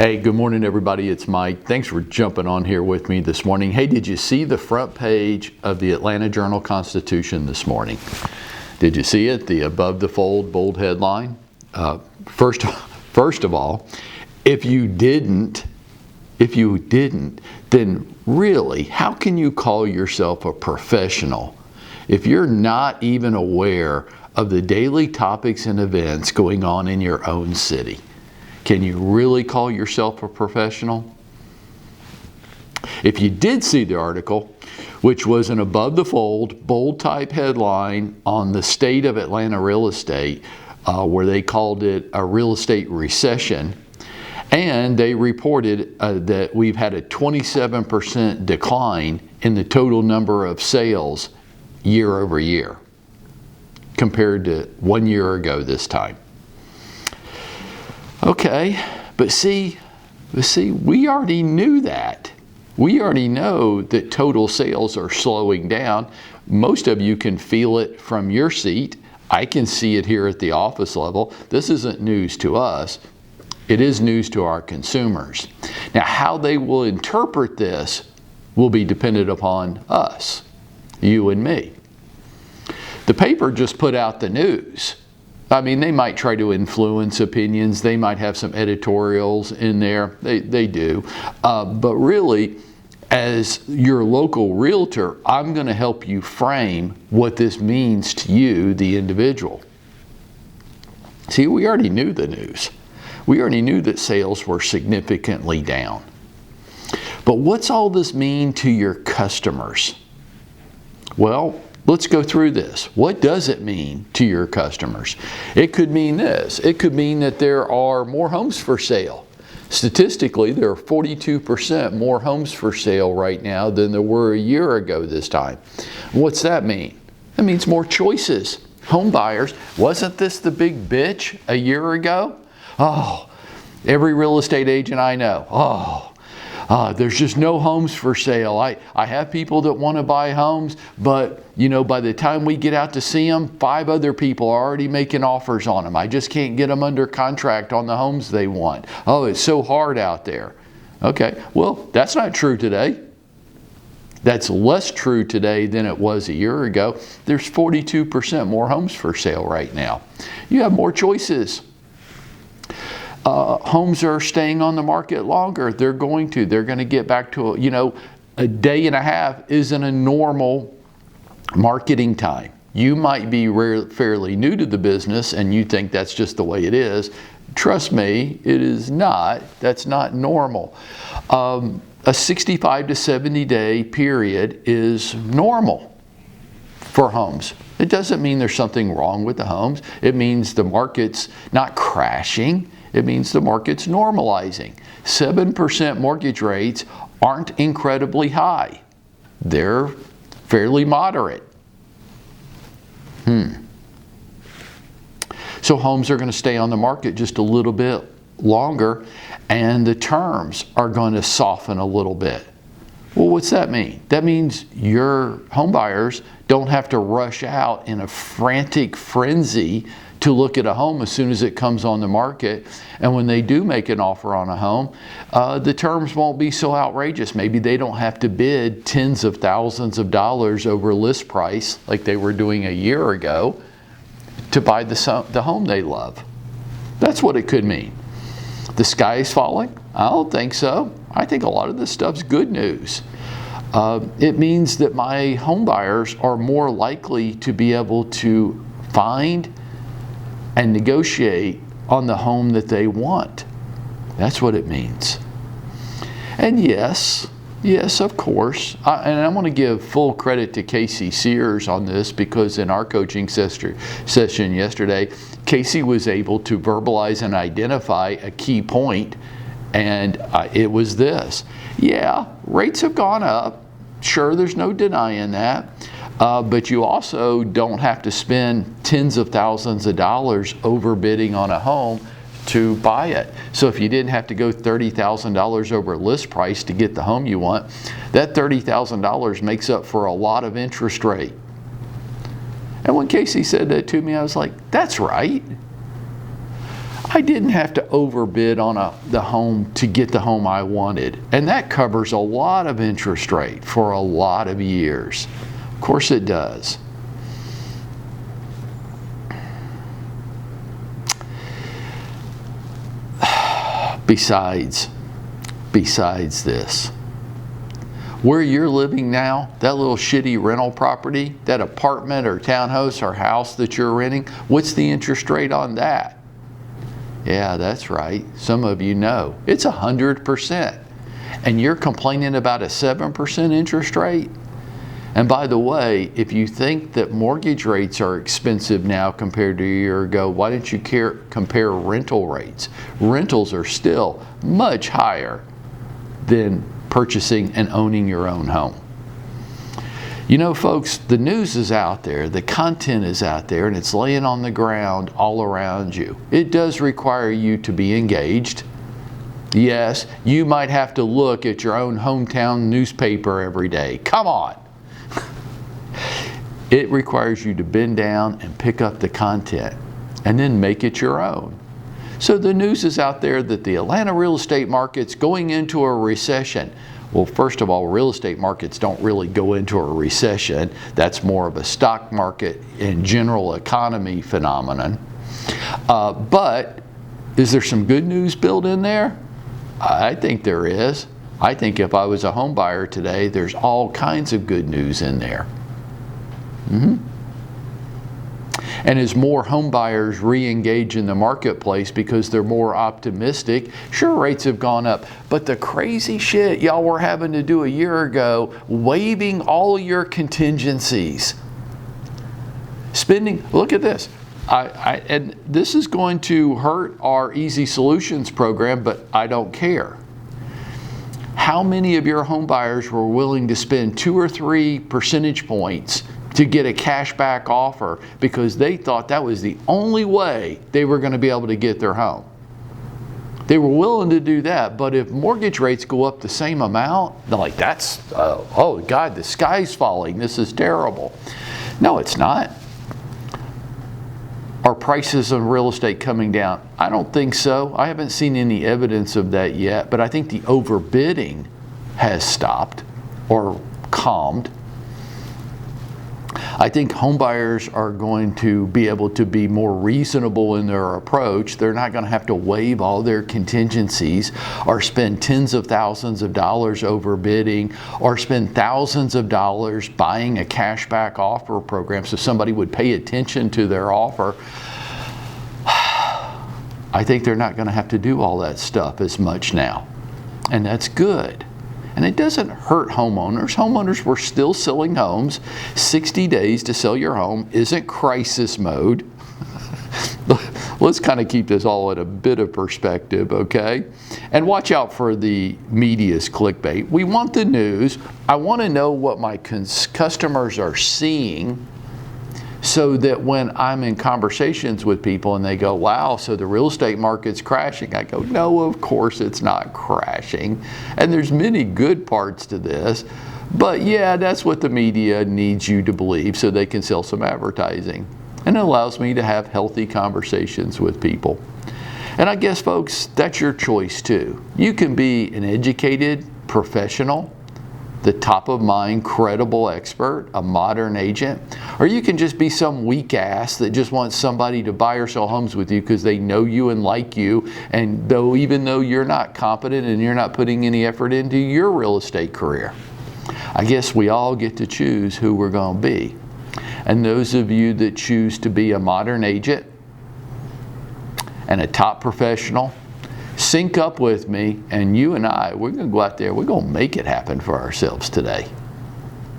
Hey, good morning everybody, it's Mike. Thanks for jumping on here with me this morning. Hey, did you see the front page of the Atlanta Journal-Constitution this morning? Did you see it? The above the fold bold headline? First of all, if you didn't, then really, how can you call yourself a professional if you're not even aware of the daily topics and events going on in your own city? Can you really call yourself a professional? If you did see the article, which was an above the fold, bold type headline on the state of Atlanta real estate, where they called it a real estate recession, and they reported that we've had a 27% decline in the total number of sales year over year compared to 1 year ago this time. Okay, but see, we already knew that. We already know that total sales are slowing down. Most of you can feel it from your seat. I can see it here at the office level. This isn't news to us. It is news to our consumers. Now, how they will interpret this will be dependent upon us, you and me. The paper just put out the news. I mean, they might try to influence opinions. They might have some editorials in there. They do. But really, as your local realtor, I'm going to help you frame what this means to you, the individual. See, we already knew the news. We already knew that sales were significantly down. But what's all this mean to your customers? Well, let's go through this. What does it mean to your customers? It could mean this. It could mean that there are more homes for sale. Statistically, there are 42% more homes for sale right now than there were a year ago this time. What's that mean? That means more choices. Home buyers, wasn't this the big bitch a year ago? Oh, every real estate agent I know, there's just no homes for sale. I have people that want to buy homes, but by the time we get out to see them, 5 other people are already making offers on them. I just can't get them under contract on the homes they want. Oh, it's so hard out there. Okay, well, that's not true today. That's less true today than it was a year ago. There's 42% more homes for sale right now. You have more choices. Homes are staying on the market longer. They're going to get back to, a day and a half isn't a normal marketing time. You might be fairly new to the business and you think that's just the way it is. Trust me, it is not. That's not normal. A 65 to 70 day period is normal for homes. It doesn't mean there's something wrong with the homes. It means the market's not crashing. It means the market's normalizing. 7% mortgage rates aren't incredibly high. They're fairly moderate. So homes are going to stay on the market just a little bit longer, and the terms are going to soften a little bit. Well, what's that mean? That means your home buyers don't have to rush out in a frantic frenzy to look at a home as soon as it comes on the market. And when they do make an offer on a home, the terms won't be so outrageous. Maybe they don't have to bid tens of thousands of dollars over list price like they were doing a year ago to buy the home they love. That's what it could mean. The sky is falling? I don't think so. I think a lot of this stuff's good news. It means that my home buyers are more likely to be able to find and negotiate on the home that they want. That's what it means. And yes, of course, and I want to give full credit to Casey Sears on this, because in our coaching session yesterday, Casey was able to verbalize and identify a key point, and it was this. Yeah, rates have gone up. Sure, there's no denying that. But you also don't have to spend tens of thousands of dollars overbidding on a home to buy it. So if you didn't have to go $30,000 over list price to get the home you want, that $30,000 makes up for a lot of interest rate. And when Casey said that to me, I was like, that's right. I didn't have to overbid on the home to get the home I wanted. And that covers a lot of interest rate for a lot of years. Of course it does. Besides this, where you're living now, that little shitty rental property, that apartment or townhouse or house that you're renting, what's the interest rate on that? Yeah, that's right. Some of you know. It's 100%. And you're complaining about a 7% interest rate? And by the way, if you think that mortgage rates are expensive now compared to a year ago, why don't you compare rental rates? Rentals are still much higher than purchasing and owning your own home. You know, folks, the news is out there, the content is out there, and it's laying on the ground all around you. It does require you to be engaged. Yes, you might have to look at your own hometown newspaper every day. Come on. It requires you to bend down and pick up the content and then make it your own. So the news is out there that the Atlanta real estate market's going into a recession. Well, first of all, real estate markets don't really go into a recession. That's more of a stock market and general economy phenomenon. But is there some good news built in there? I think there is. I think if I was a home buyer today, there's all kinds of good news in there. And as more home buyers re-engage in the marketplace because they're more optimistic, sure, rates have gone up. But the crazy shit y'all were having to do a year ago, waiving all your contingencies. Spending, look at this. And this is going to hurt our Easy Solutions program, but I don't care. How many of your home buyers were willing to spend 2 or 3 percentage points to get a cashback offer because they thought that was the only way they were going to be able to get their home? They were willing to do that, but if mortgage rates go up the same amount, they're like, that's, oh God, the sky's falling, this is terrible. No, it's not. Are prices on real estate coming down? I don't think so. I haven't seen any evidence of that yet, but I think the overbidding has stopped or calmed. I think homebuyers are going to be able to be more reasonable in their approach. They're not going to have to waive all their contingencies or spend tens of thousands of dollars overbidding or spend thousands of dollars buying a cashback offer program so somebody would pay attention to their offer. I think they're not going to have to do all that stuff as much now. And that's good. And it doesn't hurt homeowners. Homeowners were still selling homes. 60 days to sell your home isn't crisis mode. Let's kind of keep this all at a bit of perspective, okay? And watch out for the media's clickbait. We want the news. I want to know what my customers are seeing so that when I'm in conversations with people and they go, wow, so the real estate market's crashing, I go, no, of course it's not crashing. And there's many good parts to this, but yeah, that's what the media needs you to believe so they can sell some advertising. And it allows me to have healthy conversations with people. And I guess, folks, that's your choice too. You can be an educated professional, the top of mind, credible expert, a modern agent, or you can just be some weak ass that just wants somebody to buy or sell homes with you because they know you and like you, and even though you're not competent and you're not putting any effort into your real estate career. I guess we all get to choose who we're going to be. And those of you that choose to be a modern agent and a top professional, sync up with me, and you and I, we're going to go out there, we're going to make it happen for ourselves today.